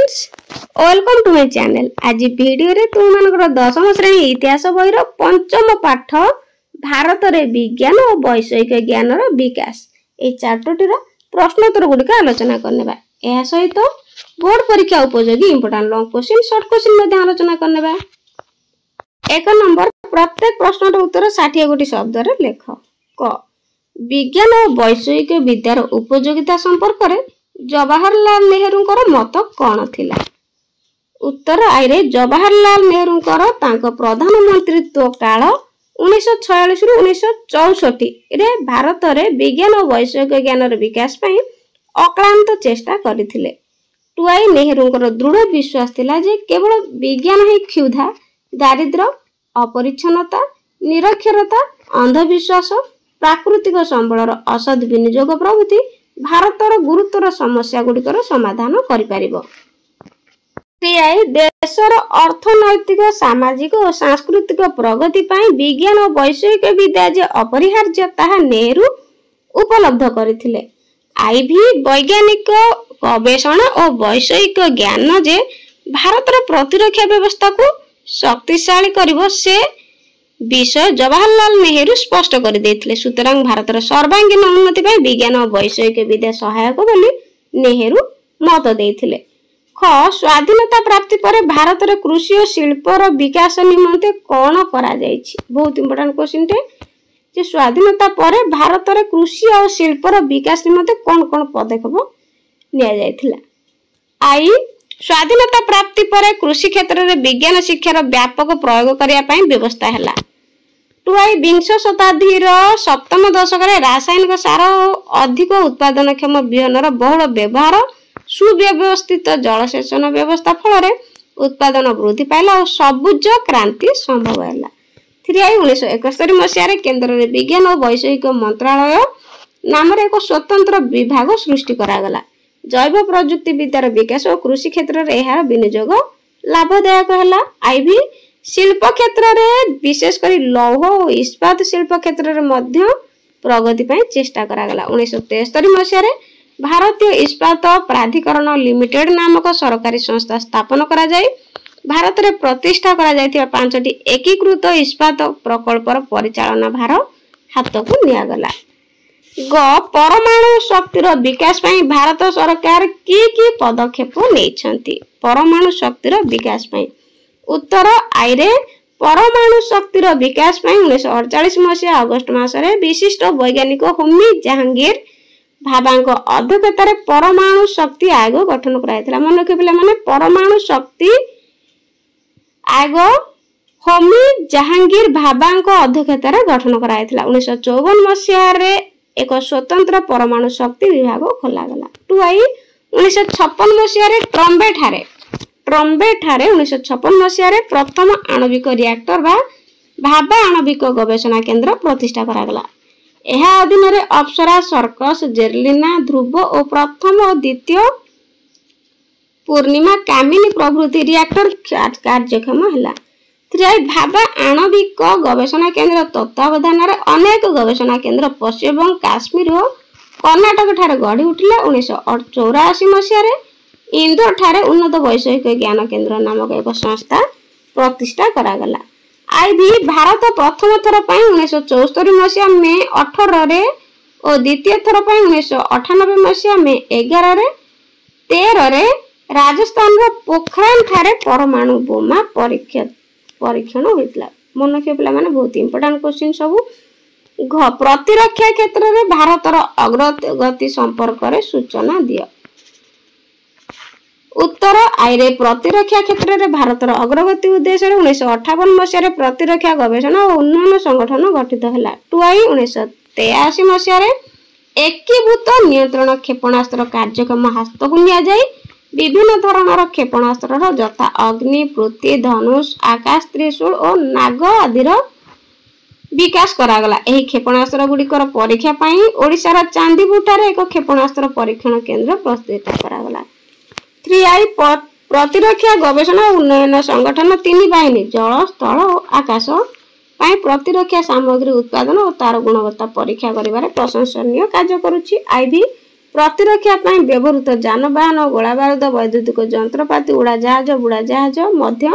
Friends, welcome to my channel. आज video रे तुम मानकर दशम श्रेणी इतिहास बही पंचम पाठ भारत रे विज्ञान और वैषयिक ज्ञान रो विकास ए चैप्टर प्रश्नोत्तर गुड़िक आलोचना करने। यह सहित बोर्ड परीक्षा उपयोगी important long question short question आलोचना करने। एक नंबर प्रत्येक प्रश्न उत्तर 60 गोटी शब्द रे लेख। क विज्ञान और वैषयिक विद्यार उपयोगिता संपर्क में जवाहरलाल नेहरू मत कौन थिला? उत्तर आई रे जवाहरलाल नेहरू प्रधानमंत्रित्व काल 1946 रु 1964 रे भारत रे विज्ञान और वैषयिक ज्ञान विकास पई अक्लांत चेष्टा करथिले। टुआई नेहरू दृढ़ विश्वास थिला जे केवल विज्ञान ही क्षुधा, दारिद्र्य, अपरिच्छन्नता, निरक्षरता, अंधविश्वास, प्राकृतिक संबलर असद विनियोग प्रभृति भारतर गुरुतर समस्या गुड़िकर समाधान करिपारिबो। देशर अर्थनैतिक, सामाजिक और सांस्कृतिक प्रगति पाई विज्ञान और वैषयिक विद्या जे अपरिहार्य ताहा नेहरू उपलब्ध करथिले। आईभी वैज्ञानिक गवेषणा और वैषयिक ज्ञान जे भारतर प्रतिरक्षा व्यवस्था को शक्तिशाली करिबो से विषय जवाहरलाल नेहरू स्पष्ट कर देथिले। सुतरां भारतर सर्वांगीन उन्नति पाई विज्ञान और वैषयिक विद्या सहायक बोली नेहरू मत देथिले। ख स्वाधीनता प्राप्ति पर भारत रे कृषि और शिल्पर विकास निमंते कौन करा जायछि? बहुत इंपोर्टेंट क्वेश्चन टे जे स्वाधीनता पर भारत रे कृषि और शिल्पर विकास निमंते कौन कौन पदक्षेप निया जायथिला? आई स्वाधीनता प्राप्ति पर कृषि क्षेत्र में विज्ञान शिक्षार व्यापक प्रयोग करिया पई व्यवस्था हैला। टुआई विंश शताब्दी सप्तम दशक रासायनिक सार अधिक उत्पादनक्षम बिहनर बहुल व्यवहार, सुव्यवस्थित जलसेचन व्यवस्था फल उत्पादन वृद्धि पाइला और सबुज क्रांति संभव है। 1971 मसीह केंद्र में विज्ञान और वैषयिक मंत्रालय नाम एक स्वतंत्र विभाग सृष्टि करागला। जैव प्रजुक्ति विद्यार विकास और कृषि क्षेत्र में यार विनियोग लाभदायक है। आईभी शिल्प क्षेत्र में विशेषकर लौह और इस्पात शिल्प क्षेत्र में मध्य प्रगति पाई चेष्टा करागला। 1973 मसीह भारतीय इस्पात प्राधिकरण लिमिटेड नामक सरकारी संस्था स्थापन करा जाय भारत में प्रतिष्ठा करा जायथिबा 5टी एकीकृत इस्पात प्रकल्पर परिचालना भार हाथ को नियागला। ग परमाणु शक्तिर विकास पाई भारत सरकार की पदक्षेप नेइछंती? परमाणु शक्तिर विकास पाई उत्तर आईरे परमाणु शक्तिर विकास पाई 1948 मसीहा अगस्त मासरे विशिष्ट वैज्ञानिक होमी जहांगीर भाभांको अध्यक्षतार परमाणु शक्ति आयोग गठन कराइथिला। मन रखे पिला माने परमाणु शक्ति आयोग होमी जहांगीर भाभांको अध्यक्षतार गठन कराइथिला। 1954 मसीहा रे एक स्वतंत्र परमाणु शक्ति विभाग खोला गला। टुआई 1956 मसीह ट्रम्बे ठारे 1956 मसीह प्रथम आणविक रिएक्टर भाभा आणविक गवेषणा केंद्र प्रतिष्ठा करा गला। एहा अधीन रे अप्सरा, सर्कस, जेरलिना, ध्रुव और प्रथम और द्वितीय पूर्णिमा, कामिनी प्रभृति रिएक्टर कार्यक्षम हैला। भाभा आणविक गवेषणा केंद्र तत्वावधान अनेक गवेषणा केंद्र पश्चिम काश्मीर और कर्णाटक ठारे गढ़ी उठिला। 1984 मसीह इंदौर ठारे उन्नत वैषयिक ज्ञान केंद्र नामक एक संस्था प्रतिष्ठा करागला। आईभी भारत प्रथम थर पाई 1974 मसीहा मे 18 रे और द्वितीय थर पाई 1998 मसीहा मे 11 रे 13 रे राजस्थान रो पोखरान ठारे परमाणु बोमा परीक्षण होइतला। मन रखे पिला माने बहुत इंपोर्टेंट क्वेश्चन सब। घ प्रतिरक्षा क्षेत्र में भारतर अग्रगति संपर्क रे सूचना दियो। उत्तर आईरे प्रतिरक्षा क्षेत्र में भारतर अग्रगति उद्देश्य 1958 मसीह प्रतिरक्षा गवेषणा और उन्नयन संगठन गठित है। टुआई 1983 मसीह एकीभूत नियंत्रण क्षेपणास्त्र कार्यक्रम हाथ को निया जाय विभिन्न धरणर क्षेपणास्त्र यथा अग्नि, पृथ्वी, धनुष, आकाश त्रिशूल और नाग आदिर विकास करागला। एही क्षेपणास्त्र गुड़िकर परीक्षा पाई ओडिशार चांदीपुर एक क्षेपणास्त्र परीक्षण केंद्र प्रतिष्ठा करागला। 3आई प्रतिरक्षा गवेषणा उन्नयन संगठन 3 बाहिनी जल, स्थल और आकाश पाई प्रतिरक्षा सामग्री उत्पादन और तार गुणवत्ता परीक्षा करिबारे प्रशंसनीय कार्य करूछि। आईभी ପ୍ରତିରକ୍ଷା ପାଇଁ ବ୍ୟବହୃତ ଯାନବାହନ, ଗୋଳାବାରୁଦ, ବୈଦ୍ୟୁତିକ ଯନ୍ତ୍ରପାତି, ଉଡ଼ାଜାହାଜ, ବୁଡ଼ାଜାହାଜ ମଧ୍ୟ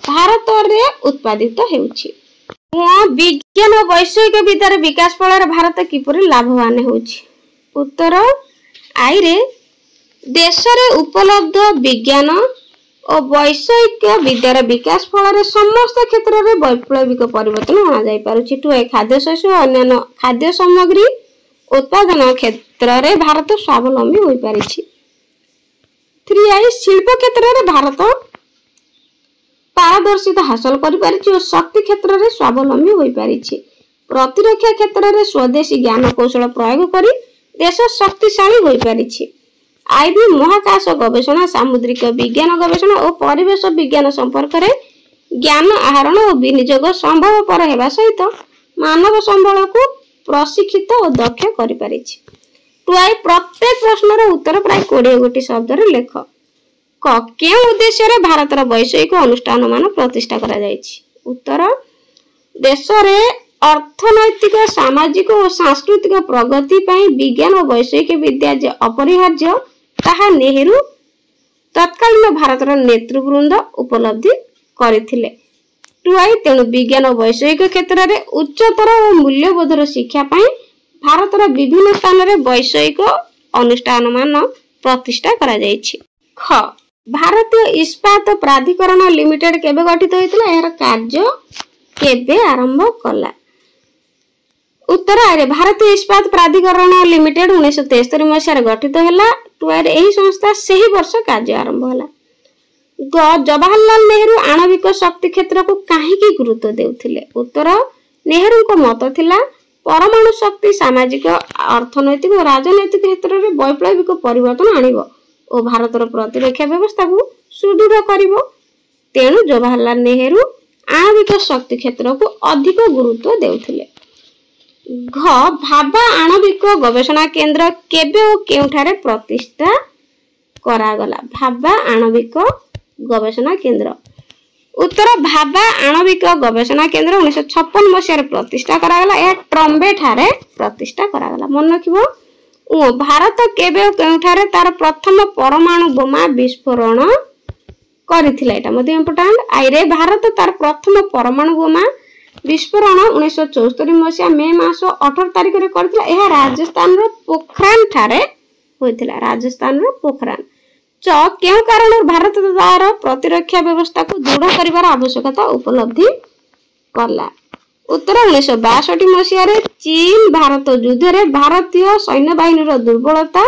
ଭାରତରେ ଉତ୍ପାଦିତ ହେଉଛି। ବିଜ୍ଞାନ ଓ ବୈଷୟିକ ବିଦ୍ୟାର ବିକାଶ ଫଳରେ ଭାରତ କିପରି ଲାଭବାନ ହେଉଛି? ଉତ୍ତର ଆଇରେ ଦେଶରେ ଉପଲବ୍ଧ ବିଜ୍ଞାନ ଓ ବୈଷୟିକ ବିଦ୍ୟାର ବିକାଶ ଫଳରେ ସମସ୍ତ କ୍ଷେତ୍ରରେ ବୈପ୍ଳବିକ ପରିବର୍ତ୍ତନ ଅଣାଯାଇ ପାରୁଛି। 2 ଖାଦ୍ୟଶସ୍ୟ ଓ ଅନ୍ୟାନ୍ୟ ଖାଦ୍ୟ ସାମଗ୍ରୀ ଉତ୍ପାଦନ କ୍ଷେତ୍ରରେ ଭାରତ ସ୍ୱାବଲମ୍ବୀ ହୋଇପାରିଛି। 3 ଶିଳ୍ପ କ୍ଷେତ୍ରରେ ଭାରତ ପାରଦର୍ଶିତା ହାସଲ କରିପାରିଛି ଓ ଶକ୍ତି କ୍ଷେତ୍ରରେ ସ୍ୱାବଲମ୍ବୀ ହୋଇପାରିଛି। ପ୍ରତିରକ୍ଷା କ୍ଷେତ୍ରରେ ସ୍ୱଦେଶୀ ଜ୍ଞାନ କୌଶଳ ପ୍ରୟୋଗ କରି ଦେଶ ଶକ୍ତିଶାଳୀ ହୋଇପାରିଛି। ଆଇଭି ମହାକାଶ ଗବେଷଣା, ସାମୁଦ୍ରିକ ବିଜ୍ଞାନ ଗବେଷଣା ଓ ପରିବେଶ ବିଜ୍ଞାନ ସମ୍ପର୍କରେ ଜ୍ଞାନ ଆହରଣ ଓ ବିନିଯୋଗ ସମ୍ଭବପର ହେବା ସହିତ ମାନବ ସମ୍ବଳକୁ ପ୍ରଶିକ୍ଷିତ ଓ ଦକ୍ଷ କରିପାରିଛି। 2 ପ୍ରତ୍ୟେକ ପ୍ରଶ୍ନର ଉତ୍ତର ପ୍ରାୟ 20 ଗୋଟି ଶବ୍ଦରେ ଲେଖ। କେଉଁ ଉଦ୍ଦେଶ୍ୟରେ ଭାରତର ବୈଷୟିକ ଅନୁଷ୍ଠାନ ମାନ ପ୍ରତିଷ୍ଠା କରାଯାଇଛି? ଉତ୍ତର ଦେଶରେ ଅର୍ଥନୈତିକ, ସାମାଜିକ ଓ ସାଂସ୍କୃତିକ ପ୍ରଗତି ପାଇଁ ବିଜ୍ଞାନ ଓ ବୈଷୟିକ ବିଦ୍ୟା ଯେ ଅପରିହାର୍ଯ୍ୟ ତାହା ନେହେରୁ ତତ୍କାଳୀନ ଭାରତର ନେତୃବୃନ୍ଦ ଉପଲବ୍ଧି କରିଥିଲେ। 2 ତେଣୁ ବିଜ୍ଞାନ ଓ ବୈଷୟିକ କ୍ଷେତ୍ରରେ ଉଚ୍ଚତର ଓ ମୂଲ୍ୟବୋଧର ଶିକ୍ଷା ପାଇଁ ଭାରତର ବିଭିନ୍ନ ସ୍ଥାନରେ ବୈଷୟିକ ଅନୁଷ୍ଠାନ ମାନ ପ୍ରତିଷ୍ଠା କରାଯାଇଛି। ଭାରତୀୟ ଇସ୍ପାତ ପ୍ରାଧିକରଣ ଲିମିଟେଡ କେବେ ଗଠିତ ହୋଇଥିଲା? ଏହାର କାର୍ଯ୍ୟ କେବେ ଆରମ୍ଭ କଲା? ଉତ୍ତର ଆରେ ଭାରତୀୟ ଇସ୍ପାତ ପ୍ରାଧିକରଣ ଲିମିଟେଡ 1973 ମସିହାରେ ଗଠିତ ହେଲା। 2 ଏହି ସଂସ୍ଥା ସେହି ବର୍ଷ କାର୍ଯ୍ୟ ଆରମ୍ଭ ହେଲା। ଜବାହରଲାଲ ନେହେରୁ ଆଣବିକ ଶକ୍ତି କ୍ଷେତ୍ରକୁ କାହିଁକି ଗୁରୁତ୍ୱ ଦେଉଥିଲେ? ଉତ୍ତର ନେହେରୁଙ୍କ ମତ ଥିଲା ପରମାଣୁ ଶକ୍ତି ସାମାଜିକ, ଅର୍ଥନୈତିକ ଓ ରାଜନୈତିକ କ୍ଷେତ୍ରରେ ବୈପ୍ଳବିକ ପରିବର୍ତ୍ତନ ଆଣିବ ଓ ଭାରତର ପ୍ରତିରକ୍ଷା ବ୍ୟବସ୍ଥାକୁ ସୁଦୃଢ଼ କରିବ। ତେଣୁ ଜବାହରଲାଲ ନେହେରୁ ଆଣବିକ ଶକ୍ତି କ୍ଷେତ୍ରକୁ ଅଧିକ ଗୁରୁତ୍ୱ ଦେଉଥିଲେ। ଭାବା ଆଣବିକ ଗବେଷଣା କେନ୍ଦ୍ର କେବେ ଓ କେଉଁଠାରେ ପ୍ରତିଷ୍ଠା କରାଗଲା? ଭାବା ଆଣବିକ ଗବେଷଣା କେନ୍ଦ୍ର। ଉତ୍ତର ଭାବା ଆଣବିକ ଗବେଷଣା କେନ୍ଦ୍ର 1956 ମସିହାରେ ପ୍ରତିଷ୍ଠା କରାଗଲା। ଏହା ଟ୍ରମ୍ବେ ଠାରେ ପ୍ରତିଷ୍ଠା କରାଗଲା। ମନେ ରଖିବ। ଭାରତ କେବେ ଓ କେଉଁଠାରେ ତାର ପ୍ରଥମ ପରମାଣୁ ବୋମା ବିସ୍ଫୋରଣ କରିଥିଲା? ଏଟା ମଧ୍ୟ ଇମ୍ପୋର୍ଟାଣ୍ଟ। ଆଇରେ ଭାରତ ତାର ପ୍ରଥମ ପରମାଣୁ ବୋମା ବିସ୍ଫୋରଣ 1974 ମସିହା ମେ ମାସ 18 ତାରିଖରେ କରିଥିଲା। ଏହା ରାଜସ୍ଥାନର ପୋଖରାନ ଠାରେ ହୋଇଥିଲା। ରାଜସ୍ଥାନର ପୋଖରାନ। କେଉଁ କାରଣରୁ ଭାରତ ତାର ପ୍ରତିରକ୍ଷା ବ୍ୟବସ୍ଥାକୁ ଦୃଢ଼ କରିବାର ଆବଶ୍ୟକତା ଉପଲବ୍ଧି କଲା? ଉତ୍ତର 1962 ମସିହାରେ ଚୀନ ଭାରତ ଯୁଦ୍ଧରେ ଭାରତୀୟ ସୈନ୍ୟବାହିନୀର ଦୁର୍ବଳତା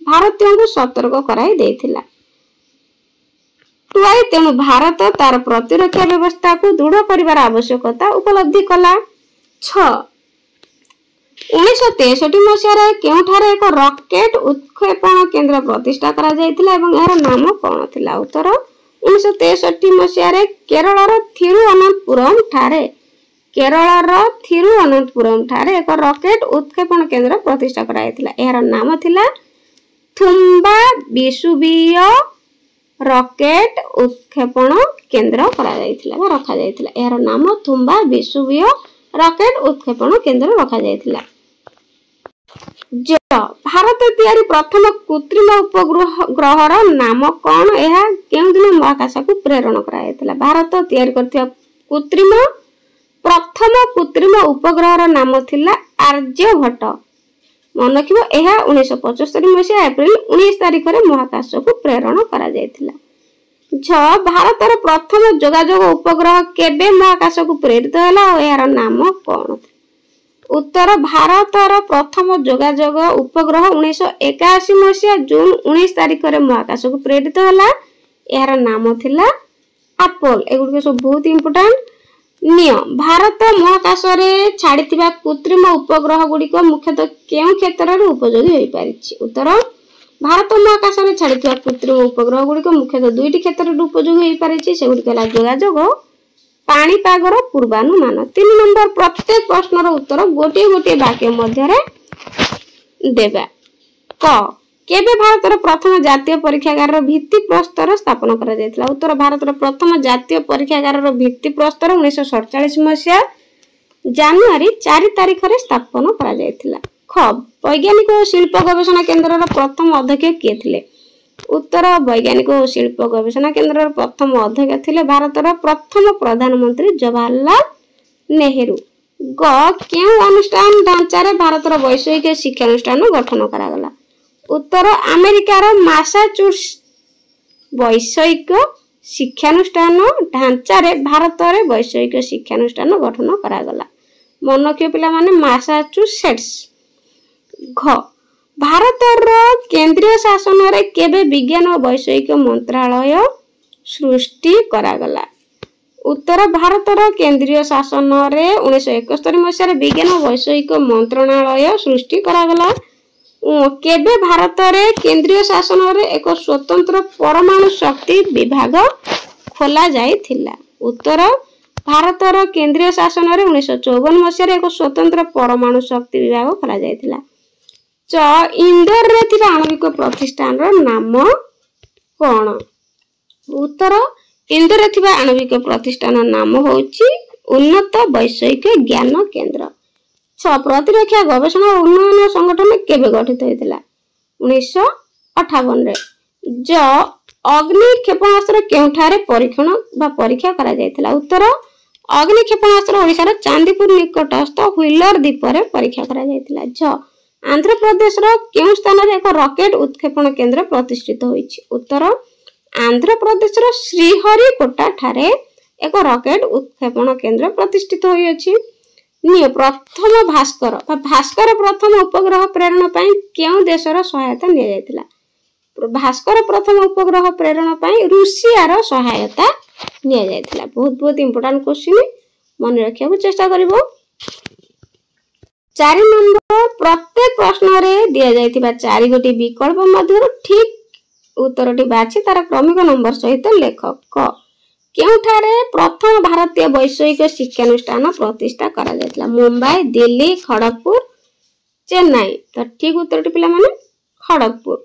ଭାରତୀୟଙ୍କୁ ସତର୍କ କରାଇ ଦେଇଥିଲା। 2 ତେଣୁ ଭାରତ ତାର ପ୍ରତିରକ୍ଷା ବ୍ୟବସ୍ଥାକୁ ଦୃଢ଼ କରିବାର ଆବଶ୍ୟକତା ଉପଲବ୍ଧି କଲା। 1963 ମସିହାରେ କେଉଁଠାରେ ଏକ ରକେଟ ଉତ୍କ୍ଷେପଣ କେନ୍ଦ୍ର ପ୍ରତିଷ୍ଠା କରାଯାଇଥିଲା ଏବଂ ଏହାର ନାମ କଣ ଥିଲା? ଉତ୍ତର 1963 ମସିହାରେ କେରଳର ଥିରୁଅନନ୍ତପୁରମ୍ ଠାରେ ଏକ ରକେଟ ଉତ୍କ୍ଷେପଣ କେନ୍ଦ୍ର ପ୍ରତିଷ୍ଠା କରାଯାଇଥିଲା। ଏହାର ନାମ ଥିଲା ଥୁମ୍ବା ବିସୁବିୟ ରକେଟ ଉତ୍କ୍ଷେପଣ କେନ୍ଦ୍ର କରାଯାଇଥିଲା ବା ରଖାଯାଇଥିଲା। ଏହାର ନାମ ଥୁମ୍ବା ବିସୁବିୟ ରକେଟ ଉତ୍କ୍ଷେପଣ କେନ୍ଦ୍ର ରଖାଯାଇଥିଲା। ଭାରତ ତିଆରି ପ୍ରଥମ କୃତ୍ରିମ ଉପଗ୍ରହର ନାମ କଣ? ଏହା କେଉଁଦିନ ମହାକାଶକୁ ପ୍ରେରଣ କରାଯାଇଥିଲା? ଭାରତ ତିଆରି କରିଥିବା ପ୍ରଥମ କୃତ୍ରିମ ଉପଗ୍ରହର ନାମ ଥିଲା ଆର୍ଯ୍ୟଭଟ୍ଟ। ମନେ ରଖିବ। ଏହା 1975 ମସିହା ଏପ୍ରିଲ 19 ତାରିଖରେ ମହାକାଶକୁ ପ୍ରେରଣ କରାଯାଇଥିଲା। ଭାରତର ପ୍ରଥମ ଯୋଗାଯୋଗ ଉପଗ୍ରହ କେବେ ମହାକାଶକୁ ପ୍ରେରିତ ହେଲା ଓ ଏହାର ନାମ କଣ? ଉତ୍ତର ଭାରତର ପ୍ରଥମ ଯୋଗାଯୋଗ ଉପଗ୍ରହ 1981 ମସିହା ଜୁନ 19 ତାରିଖରେ ମହାକାଶକୁ ପ୍ରେରିତ ହେଲା। ଏହାର ନାମ ଥିଲା ଆପୋଲ। ଏଗୁଡ଼ିକ ସବୁ ବହୁତ ଇମ୍ପୋର୍ଟାଣ୍ଟ। ଭାରତ ମହାକାଶରେ ଛାଡ଼ିଥିବା କୃତ୍ରିମ ଉପଗ୍ରହ ଗୁଡ଼ିକ ମୁଖ୍ୟତଃ କେଉଁ କ୍ଷେତ୍ରରେ ଉପଯୋଗୀ ହୋଇପାରିଛି? ଉତ୍ତର ଭାରତ ମହାକାଶରେ ଛାଡ଼ିଥିବା କୃତ୍ରିମ ଉପଗ୍ରହ ଗୁଡ଼ିକ ମୁଖ୍ୟତଃ 2ଟି କ୍ଷେତ୍ରରେ ଉପଯୋଗୀ ହୋଇପାରିଛି। ସେଗୁଡ଼ିକ ହେଲା ଯୋଗାଯୋଗ, ପାଣିପାଗର ପୂର୍ବାନୁମାନ। 3 ନମ୍ବର ପ୍ରତ୍ୟେକ ପ୍ରଶ୍ନର ଉତ୍ତର ଗୋଟିଏ ଗୋଟିଏ ବାକ୍ୟ ମଧ୍ୟରେ ଦେବା। କେବେ ଭାରତର ପ୍ରଥମ ଜାତୀୟ ପରୀକ୍ଷାଗାରର ଭିତ୍ତିପ୍ରସ୍ତର ସ୍ଥାପନ କରାଯାଇଥିଲା? ଉତ୍ତର ଭାରତର ପ୍ରଥମ ଜାତୀୟ ପରୀକ୍ଷାଗାରର ଭିତ୍ତିପ୍ରସ୍ତର 1947 ମସିହା ଜାନୁଆରୀ 4 ତାରିଖରେ ସ୍ଥାପନ କରାଯାଇଥିଲା। ख वैज्ञानिक और शिल्प गवेषणा केन्द्र प्रथम अध्यक्ष किए थे? उत्तर वैज्ञानिक और शिल्प गवेषणा केन्द्र प्रथम अध्यक्ष थे भारत प्रथम प्रधानमंत्री जवाहरलाल नेहरू। ग केउ अनुष्ठान ढांचारे भारत वैषयिक शिक्षानुष्ठान गठन करागला? उत्तर अमेरिकार मासाचुसेट्स वैषयिक शिक्षानुष्ठान ढांचारे भारत वैषयिक शिक्षानुष्ठान गठन करागला। मन रखियो पिला माने मासाचुसेट्स। घ भारतर केंद्रीय शासन रे केबे विज्ञान और वैषयिक मंत्रालय सृष्टि करागला? उत्तर भारतर केंद्रीय शासन रे 1971 मसीह विज्ञान और वैषयिक मंत्रालय सृष्टि करागला। केबे भारत रे केंद्रीय शासन रे एक स्वतंत्र परमाणु शक्ति विभाग खोला जाइथिला? उत्तर भारतर केंद्रीय शासन रे 1954 मसीह एक स्वतंत्र परमाणु शक्ति विभाग खोला जाइथिला। च इंदौर रे थिबा आणविक प्रतिष्ठान रो नाम कोन? उत्तर इंदौर रे थिबा आणविक प्रतिष्ठान नाम होउची उन्नत वैषयिक ज्ञान केंद्र। छ प्रतिरक्षा गवेषणा और उन्नयन संगठन केबे गठित होइतिला? 1958 रे। ज अग्नि क्षेपणास्त्र केउठारे परीक्षण बा परीक्षा करा जाइतिला? उत्तर अग्नि क्षेपणास्त्र ओडिसा रो चांदीपुर निकटस्थ व्हीलर द्वीप रे परीक्षा करा जाइतिला। झ आंध्र प्रदेश रो केउ स्थान रे एक रॉकेट उत्क्षेपण केंद्र प्रतिष्ठित होइछि? उत्तर आंध्र प्रदेश रो श्रीहरिकोटा ठारे एक रॉकेट उत्क्षेपण केंद्र प्रतिष्ठित होई अछि। निय प्रथम भास्कर प्रथम उपग्रह प्रेरण पई केउ देशर सहायता निया जायतिला? भास्कर प्रथम उपग्रह प्रेरण पई रूसिया रो सहायता निया जायतिला। बहुत इंपोर्टेंट क्वेश्चन मन रखिया को चेष्टा करिवो। 4 नंबर प्रत्येक प्रश्न रे दिया जायतिबा 4 गोटी विकल्प मध्य ठीक उत्तरटी बाछि तार क्रमिक नंबर सहित लेख। क केउठारे प्रथम भारतीय वैषयिक शिक्षानुष्ठान प्रतिष्ठा करा जायतिला? मुंबई, दिल्ली, खड़गपुर, चेन्नई। तो ठीक उत्तरटी पिला माने खड़गपुर।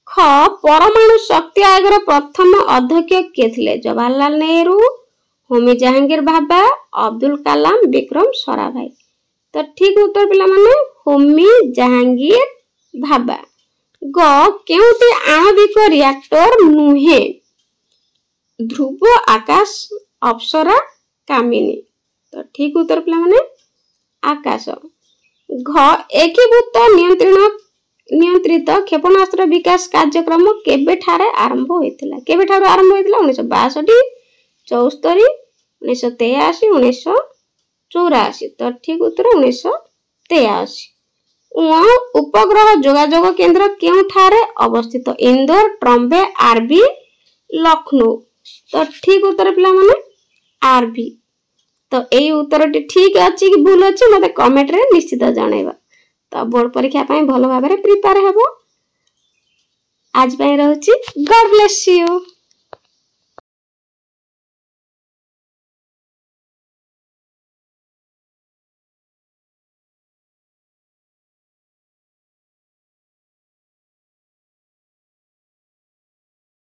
ख परमाणु शक्ति आयोग प्रथम अध्यक्ष किए थे? जवाहरलाल नेहरू, होमी जहांगीर भाभा, अब्दुल कलाम, विक्रम साराभाई। तो ठीक उत्तर पिला माने होमी जहांगीर भाभा। ग केउटी आणविक रिएक्टर नुहे? ध्रुव, आकाश, अप्सरा, कामिनी। तो ठीक उत्तर पिला माने आकाश। घ एकीभूत नियंत्रित क्षेपणास्त्र विकास कार्यक्रम केबे ठारे आरंभ होइतिला? केबे ठारो आरंभ होइतिला? 1962, 74, 1983, 1984। तो ठीक उत्तर 1983। उपग्रह जोगाजोग केंद्र केउ ठारे अवस्थित? इंदौर, ट्रम्बे, आरबी, लखनऊ। तो ठीक उत्तर पिला माने आरबी। तो एई उत्तरटी ठीक अछि कि भूल अछि मते कमेंट रे निश्चित जणाइबा। तो बोर्ड परीक्षा पई भलो भाबरे प्रिपेयर हेबो। आज पई रहउची गॉड ब्लेस यू।